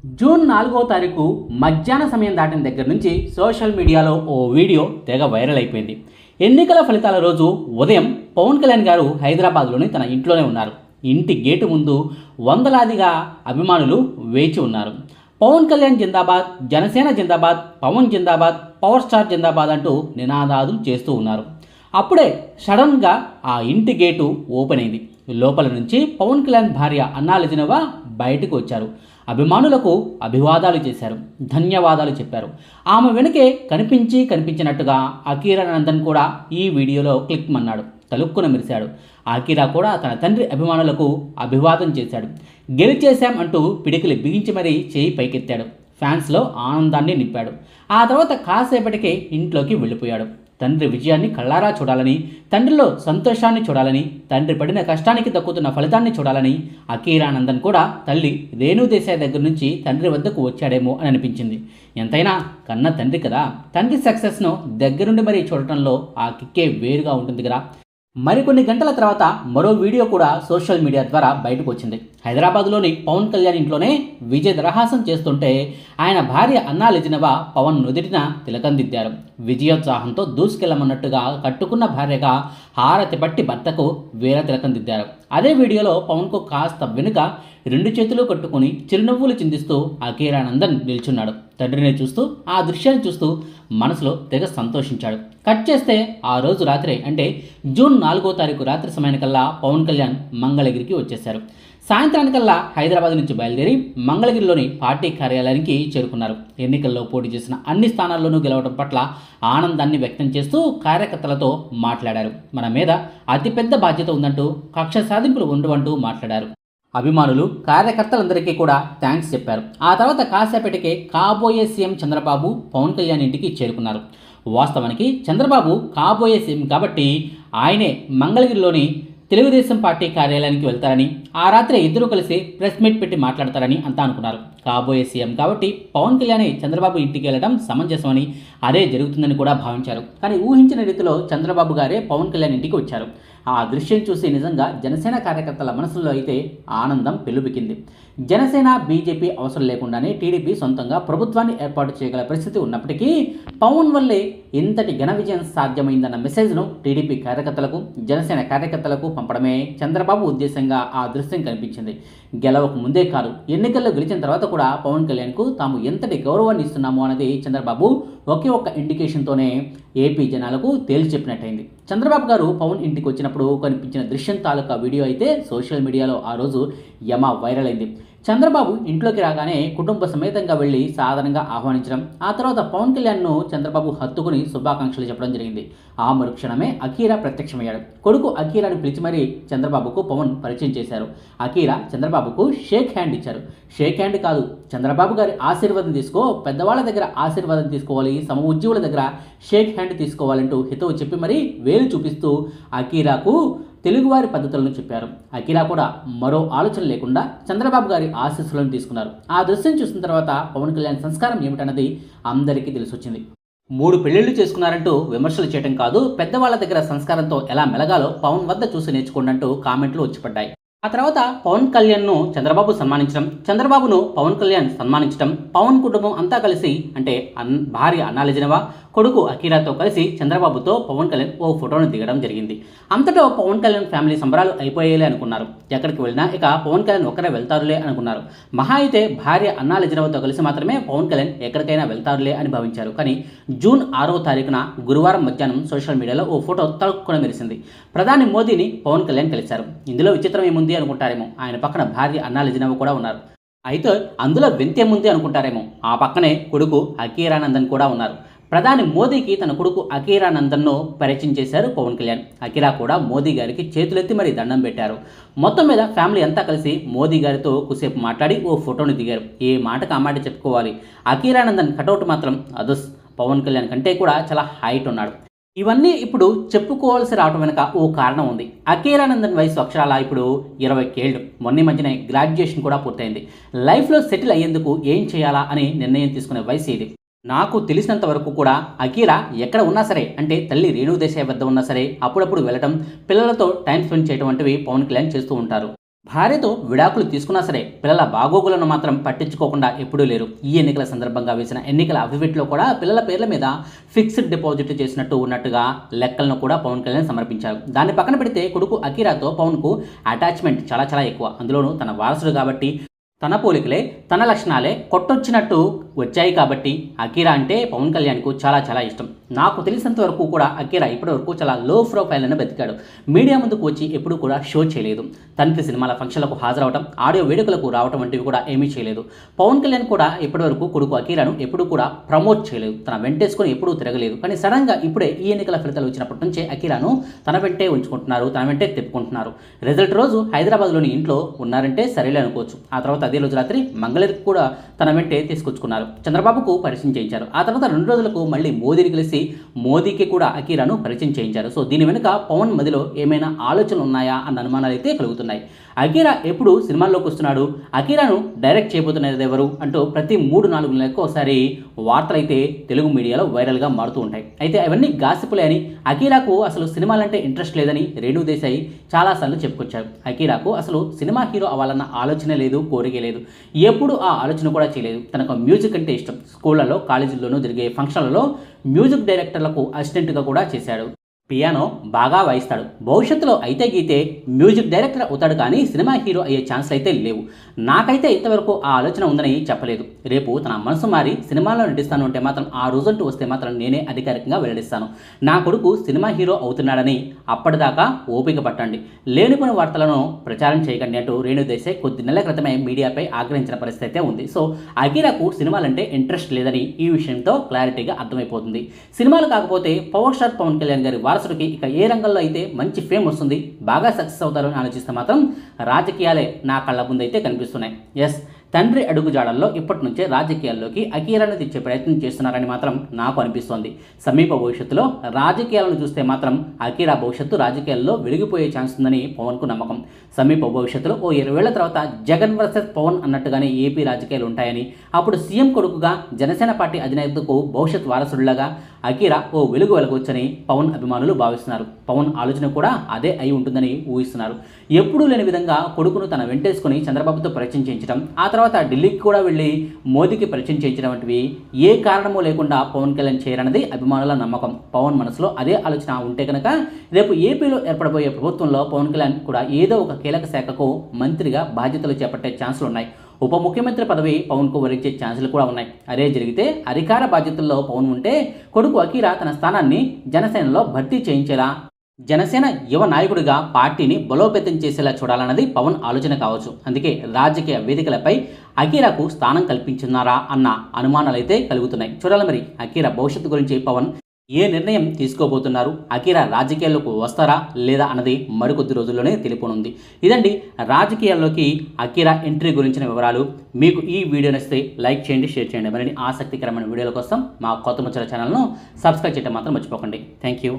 June 4వ తారీఖు మధ్యాహ్న సమయం దాటిన దగ్గర నుంచి సోషల్ మీడియాలో ఓ వీడియో తెగ వైరల్ అయిపోయింది. ఎన్నికల ఫలితాల రోజు ఉదయం పవన్ కళ్యాణ్ గారు హైదరాబాద్లోని తన ఇంట్లోనే ఉన్నారు. ఇంటి గేటు ముందు వందలాదిగా అభిమానులు వేచి ఉన్నారు. పవన్ కళ్యాణ్ జిందాబాద్, జనసేన జిందాబాద్, పవన్ జిందాబాద్, పవర్ స్టార్ జిందాబాద్ అంటూ నినాదాలు చేస్తూ ఉన్నారు. అప్పుడే సడన్గా ఆ ఇంటి గేటు ఓపెన్ అయింది. లోపల నుంచి పవన్ కళ్యాణ్ భార్య అన్నాలజినవ బయటకు వచ్చారు. అభిమానులకు అభివాదాలు చేశారు, ధన్యవాదాలు చెప్పారు. ఆమె వెనుకే కనిపించినట్టుగా అకీరా నందన్ కూడా ఈ వీడియోలో క్లిక్ మన్నాడు, తలుక్కున మెరిశాడు. అకీరా కూడా తన తండ్రి అభిమానులకు అభివాదం చేశాడు. గెలిచేశాం అంటూ పిడికిలి బిగించి మరీ చేయి పైకెత్తాడు. ఫ్యాన్స్లో ఆనందాన్ని నింపాడు. ఆ తర్వాత కాసేపటికే ఇంట్లోకి వెళ్ళిపోయాడు. తండ్రి విజయాన్ని కళ్ళారా చూడాలని, తండ్రిలో సంతోషాన్ని చూడాలని, తండ్రి పడిన కష్టానికి దక్కుతున్న ఫలితాన్ని చూడాలని అకీరా నందన్ కూడా తల్లి రేణు దేశాయ్ దగ్గర నుంచి తండ్రి వద్దకు వచ్చాడేమో అని అనిపించింది. ఎంతైనా కన్న తండ్రి కదా, తండ్రి సక్సెస్ను దగ్గరుండి మరీ చూడటంలో ఆ కిక్కే వేరుగా ఉంటుంది కదా. మరికొన్ని గంటల తర్వాత మరో వీడియో కూడా సోషల్ మీడియా ద్వారా బయటకు వచ్చింది. హైదరాబాద్లోని పవన్ కళ్యాణ్ ఇంట్లోనే విజయ దరహాసం చేస్తుంటే ఆయన భార్య అన్నాలజినవ పవన్ నుదిటిన తిలకం దిద్దారు. విజయోత్సాహంతో దూసుకెళ్లమన్నట్టుగా కట్టుకున్న భార్యగా హారతి పట్టి భర్తకు వీర తిలకం దిద్దారు. అదే వీడియోలో పవన్కు కాస్త వెనుక రెండు చేతులు కట్టుకుని చిరునవ్వులు చిందిస్తూ అకీరా నందన్ నిల్చున్నాడు. తండ్రిని చూస్తూ, ఆ దృశ్యాన్ని చూస్తూ మనసులో తెగ సంతోషించాడు. కట్ చేస్తే ఆ రోజు రాత్రి, అంటే జూన్ 4వ తారీఖు రాత్రి సమయానికల్లా పవన్ కళ్యాణ్ మంగళగిరికి వచ్చేశారు. సాయంత్రానికల్లా హైదరాబాద్ నుంచి బయలుదేరి మంగళగిరిలోని పార్టీ కార్యాలయానికి చేరుకున్నారు. ఎన్నికల్లో పోటీ చేసిన అన్ని స్థానాల్లోనూ గెలవడం పట్ల ఆనందాన్ని వ్యక్తం చేస్తూ కార్యకర్తలతో మాట్లాడారు. మన మీద అతిపెద్ద బాధ్యత ఉందంటూ, కక్ష సాధింపులు ఉండవంటూ మాట్లాడారు. అభిమానులు, కార్యకర్తలందరికీ కూడా థ్యాంక్స్ చెప్పారు. ఆ తర్వాత కాసేపటికే కాబోయే సీఎం చంద్రబాబు పవన్ కళ్యాణ్ ఇంటికి చేరుకున్నారు. వాస్తవానికి చంద్రబాబు కాబోయే సీఎం కాబట్టి ఆయనే మంగళగిరిలోని తెలుగుదేశం పార్టీ కార్యాలయానికి వెళ్తారని, ఆ రాత్రి ఇద్దరూ కలిసి ప్రెస్ మీట్ పెట్టి మాట్లాడతారని అంతా అనుకున్నారు. కాబోయే సీఎం కాబట్టి పవన్ కళ్యాణ్ చంద్రబాబు ఇంటికి వెళ్ళడం సమంజసమని, అదే జరుగుతుందని కూడా భావించారు. కానీ ఊహించిన రీతిలో చంద్రబాబు గారే పవన్ కళ్యాణ్ ఇంటికి వచ్చారు. ఆ దృశ్యం చూసి నిజంగా జనసేన కార్యకర్తల మనసులో అయితే ఆనందం పెల్లుబికింది. జనసేన, బీజేపీ అవసరం లేకుండానే టీడీపీ సొంతంగా ప్రభుత్వాన్ని ఏర్పాటు చేయగల పరిస్థితి ఉన్నప్పటికీ పవన్ వల్లే ఇంతటి ఘన విజయం సాధ్యమైందన్న మెసేజ్ను టీడీపీ కార్యకర్తలకు, జనసేన కార్యకర్తలకు పంపడమే చంద్రబాబు ఉద్దేశంగా ఆ దృశ్యం కనిపించింది. గెలవకు ముందే కాదు, ఎన్నికల్లో గెలిచిన తర్వాత కూడా పవన్ కళ్యాణ్కు తాము ఎంతటి గౌరవాన్ని ఇస్తున్నామో అనేది చంద్రబాబు ఒకే ఒక్క ఇండికేషన్తోనే ఏపీ జనాలకు తేల్చి చెప్పినట్టయింది. చంద్రబాబు గారు పవన్ ఇంటికి వచ్చినప్పుడు కనిపించిన దృశ్యం తాలూకా వీడియో అయితే సోషల్ మీడియాలో ఆ రోజు యమ వైరల్ అయింది. చంద్రబాబు ఇంట్లోకి రాగానే కుటుంబ సమేతంగా వెళ్లి సాధారణంగా ఆహ్వానించడం, ఆ తర్వాత పవన్ కళ్యాణ్ను చంద్రబాబు హత్తుకుని శుభాకాంక్షలు చెప్పడం జరిగింది. ఆ మరుక్షణమే అకీరా ప్రత్యక్షమయ్యాడు. కొడుకు అకీరాను పిలిచి మరీ చంద్రబాబుకు పవన్ పరిచయం చేశారు. అకీరా చంద్రబాబుకు షేక్ హ్యాండ్ ఇచ్చారు. షేక్ హ్యాండ్ కాదు, చంద్రబాబు గారి ఆశీర్వాదం తీసుకో, పెద్దవాళ్ళ దగ్గర ఆశీర్వాదం తీసుకోవాలి, సమ ఉద్యోగుల దగ్గర షేక్ హ్యాండ్ తీసుకోవాలంటూ హితవు చెప్పి మరీ వేలు చూపిస్తూ అకీరాకు తెలుగువారి పద్ధతులను చెప్పారు. అకీరా కూడా మరో ఆలోచన లేకుండా చంద్రబాబు గారి ఆశీస్సులను తీసుకున్నారు. ఆ దృశ్యం చూసిన తర్వాత పవన్ కళ్యాణ్ సంస్కారం ఏమిటన్నది అందరికీ తెలిసొచ్చింది. 3 పెళ్లిళ్లు చేసుకున్నారంటూ విమర్శలు చేయడం కాదు, పెద్దవాళ్ల దగ్గర సంస్కారంతో ఎలా మెలగాలో పవన్ వద్ద చూసి నేర్చుకోండి అంటూ కామెంట్లు వచ్చిపడ్డాయి. ఆ తర్వాత పవన్ కళ్యాణ్ను చంద్రబాబు సన్మానించడం, చంద్రబాబును పవన్ కళ్యాణ్ సన్మానించడం, పవన్ కుటుంబం అంతా కలిసి, అంటే భార్య అన్నాలజినవ, కొడుకు అకీరాతో కలిసి చంద్రబాబుతో పవన్ కళ్యాణ్ ఓ ఫోటోను దిగడం జరిగింది. అంతటా పవన్ కళ్యాణ్ ఫ్యామిలీ సంబరాలు అయిపోయేలే అనుకున్నారు. ఎక్కడికి వెళ్ళినా ఇక పవన్ కళ్యాణ్ ఒక్కరే వెళ్తారులే అనుకున్నారు. మహా అయితే భార్య అన్నాలజినవతో కలిసి మాత్రమే పవన్ కళ్యాణ్ ఎక్కడికైనా వెళ్తారులే అని భావించారు. కానీ జూన్ 6వ తారీఖున గురువారం మధ్యాహ్నం సోషల్ మీడియాలో ఓ ఫోటో తలుక్కున మెరిసింది. ప్రధాని మోదీని పవన్ కళ్యాణ్ కలిశారు. ఇందులో విచిత్రం ఏముంది అనుకుంటారేమో, ఆయన పక్కన భార్య అన్నాలజినవ కూడా ఉన్నారు. అయితే అందులో వింతేముంది అనుకుంటారేమో, ఆ పక్కనే కొడుకు అకీరా నందన్ కూడా ఉన్నారు. ప్రధాని మోదీకి తన కొడుకు అకీరా నందన్ను పరిచయం చేశారు పవన్ కళ్యాణ్. అకీరా కూడా మోదీ గారికి చేతులెత్తి మరీ దండం పెట్టారు. మొత్తం మీద ఫ్యామిలీ అంతా కలిసి మోదీ గారితో కుసేపు మాట్లాడి ఓ ఫోటోను దిగారు. ఏ మాటకు ఆ మాట చెప్పుకోవాలి. అకీరా నందన్ కటౌట్ మాత్రం అదుస్, పవన్ కళ్యాణ్ కంటే కూడా చాలా హైట్ ఉన్నాడు. ఇవన్నీ ఇప్పుడు చెప్పుకోవాల్సి రావడం వెనుక ఓ కారణం ఉంది. అకీరా నందన్ వయసు అక్షరాల ఇప్పుడు 20 ఏళ్ళు. మొన్న మధ్యనే గ్రాడ్యుయేషన్ కూడా పూర్తయింది. లైఫ్లో సెటిల్ అయ్యేందుకు ఏం చేయాలా అని నిర్ణయం తీసుకునే వయసు ఇది. నాకు తెలిసినంత వరకు కూడా అకీరా ఎక్కడ ఉన్నా సరే, అంటే తల్లి రేణు దేశాయ్ వద్ద ఉన్నా సరే, అప్పుడప్పుడు వెళ్ళటం, పిల్లలతో టైం స్పెండ్ చేయడం వంటివి పవన్ కళ్యాణ్ చేస్తూ ఉంటారు. భార్యతో విడాకులు తీసుకున్నా సరే పిల్లల బాగోగులను మాత్రం పట్టించుకోకుండా ఎప్పుడూ లేరు. ఈ ఎన్నికల సందర్భంగా వేసిన ఎన్నికల అఫిడవిట్లో కూడా పిల్లల పేర్ల మీద ఫిక్స్డ్ డిపాజిట్ చేసినట్టు ఉన్నట్టుగా లెక్కలను కూడా పవన్ కళ్యాణ్ సమర్పించారు. దాన్ని పక్కన పెడితే కొడుకు అకీరాతో పవన్కు అటాచ్మెంట్ చాలా చాలా ఎక్కువ. అందులోనూ తన వారసుడు కాబట్టి తన పోలికలే తన లక్షణాలే కొట్టొచ్చినట్టు వచ్చాయి కాబట్టి అకీరా అంటే పవన్ కళ్యాణ్కు చాలా చాలా ఇష్టం. నాకు తెలిసినంత వరకు కూడా అకీరా ఇప్పటివరకు చాలా లో ప్రొఫైల్ అని బతికాడు. మీడియా ముందుకు వచ్చి ఎప్పుడు కూడా షో చేయలేదు. తండ్రి సినిమాల ఫంక్షన్లకు హాజరవడం, ఆడియో వేడుకలకు రావడం వంటివి కూడా ఏమీ చేయలేదు. పవన్ కళ్యాణ్ కూడా ఇప్పటివరకు కొడుకు అకీరాను ఎప్పుడు కూడా ప్రమోట్ చేయలేదు. తన వెంటేసుకొని ఎప్పుడూ తిరగలేదు. కానీ సడన్గా ఇప్పుడే ఈ ఎన్నికల ఫలితాలు వచ్చినప్పటి నుంచే అకీరాను తన వెంటే ఉంచుకుంటున్నారు, తన వెంటే తిప్పుకుంటున్నారు. రిజల్ట్ రోజు హైదరాబాద్లోని ఇంట్లో ఉన్నారంటే సరేలే అనుకోవచ్చు. ఆ తర్వాత అదే రోజు రాత్రి మంగళగిరికి కూడా తన వెంటే తీసుకొచ్చుకున్నారు. చంద్రబాబుకు పరిచయం చేయించారు. ఆ తర్వాత 2 రోజులకు మళ్ళీ మోదీని కలిసి మోదీకి కూడా అకీరాను పరిచయం చేయించారు. సో దీని వెనుక పవన్ మదిలో ఏమైనా ఆలోచనలు ఉన్నాయా అన్న అనుమానాలు అయితే కలుగుతున్నాయి. అకీరా ఎప్పుడు సినిమాల్లోకి వస్తున్నాడు, అకీరాను డైరెక్ట్ చేయబోతున్నది ఎవరు అంటూ ప్రతి 3-4 నెలలకు ఒకసారి వార్తలు అయితే తెలుగు మీడియాలో వైరల్గా మారుతూ ఉంటాయి. అయితే అవన్నీ గాసిపులే అని, అకీరాకు అసలు సినిమాలంటే ఇంట్రెస్ట్ లేదని రేణు దేశాయ్ చాలాసార్లు చెప్పుకొచ్చారు. అకీరాకు అసలు సినిమా హీరో అవ్వాలన్న ఆలోచన లేదు, కోరిక లేదు, ఎప్పుడు ఆ ఆలోచన కూడా చేయలేదు. తనకు మ్యూజిక్ అంటే ఇష్టం. స్కూళ్లలో, కాలేజీల్లోనూ జరిగే ఫంక్షన్లలో మ్యూజిక్ డైరెక్టర్లకు అసిస్టెంట్గా కూడా చేశాడు. పియానో బాగా వాయిస్తాడు. భవిష్యత్తులో అయితే గీతే మ్యూజిక్ డైరెక్టర్ అవుతాడు, కానీ సినిమా హీరో అయ్యే ఛాన్స్లు అయితే లేవు. నాకైతే ఇంతవరకు ఆ ఆలోచన ఉందని చెప్పలేదు. రేపు తన మనసు మారి సినిమాలో నటిస్తాను అంటే మాత్రం ఆ రోజంటూ వస్తే మాత్రం నేనే అధికారికంగా వెల్లడిస్తాను. నా కొడుకు సినిమా హీరో అవుతున్నాడని అప్పటిదాకా ఓపిక పట్టండి, లేనిపోయిన వార్తలను ప్రచారం చేయకండి అంటూ రేణు దేశాయ్ కొద్ది నెలల క్రితమే మీడియాపై ఆగ్రహించిన పరిస్థితి అయితే ఉంది. సో అకీరాకు సినిమాలంటే ఇంట్రెస్ట్ లేదని ఈ విషయంతో క్లారిటీగా అర్థమైపోతుంది. సినిమాలు కాకపోతే పవర్ స్టార్ పవన్ కళ్యాణ్ గారి వారసుడికి ఇక ఏ రంగంలో అయితే మంచి ఫేమ్ వస్తుంది, బాగా సక్సెస్ అవుతారని ఆలోచిస్తే మాత్రం రాజకీయాలే నా కళ్ళ ముందు అయితే కనిపిస్తున్నాయి. ఎస్, తండ్రి అడుగుజాడల్లో ఇప్పటి నుంచే రాజకీయాల్లోకి అకీరాను తెచ్చే ప్రయత్నం చేస్తున్నారని మాత్రం నాకు అనిపిస్తోంది. సమీప భవిష్యత్తులో రాజకీయాలను చూస్తే మాత్రం అకీరా భవిష్యత్తు రాజకీయాల్లో వెలిగిపోయే ఛాన్స్ ఉందని పవన్కు నమ్మకం. సమీప భవిష్యత్తులో ఓ 20 ఏళ్ల తర్వాత జగన్ వర్సెస్ పవన్ అన్నట్టుగానే ఏపీ రాజకీయాలు ఉంటాయని, అప్పుడు సీఎం కొడుకుగా జనసేన పార్టీ అధినేతకు భవిష్యత్ వారసుడిలాగా అకీరా ఓ వెలుగు వెలగొచ్చని పవన్ అభిమానులు భావిస్తున్నారు. పవన్ ఆలోచన కూడా అదే అయి ఉంటుందని ఊహిస్తున్నారు. ఎప్పుడూ లేని విధంగా కొడుకును తన వెంటేసుకుని చంద్రబాబుతో పరిచయం చేయించడం, ఆ తర్వాత ఢిల్లీకి కూడా వెళ్ళి మోదీకి పరిచయం చేయించడం వంటివి ఏ కారణమూ లేకుండా పవన్ కళ్యాణ్ చేయరన్నది అభిమానుల నమ్మకం. పవన్ మనసులో అదే ఆలోచన ఉంటే కనుక రేపు ఏపీలో ఏర్పడబోయే ప్రభుత్వంలో పవన్ కళ్యాణ్ కూడా ఏదో ఒక కీలక శాఖకు మంత్రిగా బాధ్యతలు చేపట్టే ఛాన్సులు ఉన్నాయి. ఉప ముఖ్యమంత్రి పదవి పవన్కు వరించే ఛాన్సులు కూడా ఉన్నాయి. అదే జరిగితే అధికార బాధ్యతల్లో పవన్ ఉంటే కొడుకు అకీరా తన స్థానాన్ని జనసేనలో భర్తీ చేయించేలా, జనసేన యువ నాయకుడిగా పార్టీని బలోపేతం చేసేలా చూడాలన్నది పవన్ ఆలోచన కావచ్చు. అందుకే రాజకీయ వేదికలపై అకీరాకు స్థానం కల్పించున్నారా అన్న అనుమానాలైతే కలుగుతున్నాయి. చూడాలి మరి అకీరా భవిష్యత్తు గురించి పవన్ ఏ నిర్ణయం తీసుకోబోతున్నారు, అకీరా రాజకీయాల్లోకి వస్తారా లేదా అన్నది మరికొద్ది రోజుల్లోనే తెలియనుంది. ఇదండి రాజకీయాల్లోకి అకీరా ఎంట్రీ గురించిన వివరాలు. మీకు ఈ వీడియో నచ్చితే లైక్ చేయండి, షేర్ చేయండి. మరిన్ని ఆసక్తికరమైన వీడియోల కోసం మా కొత్త ముచ్చట ఛానల్ను సబ్స్క్రైబ్ చేయడం మాత్రం మర్చిపోకండి. Thank you.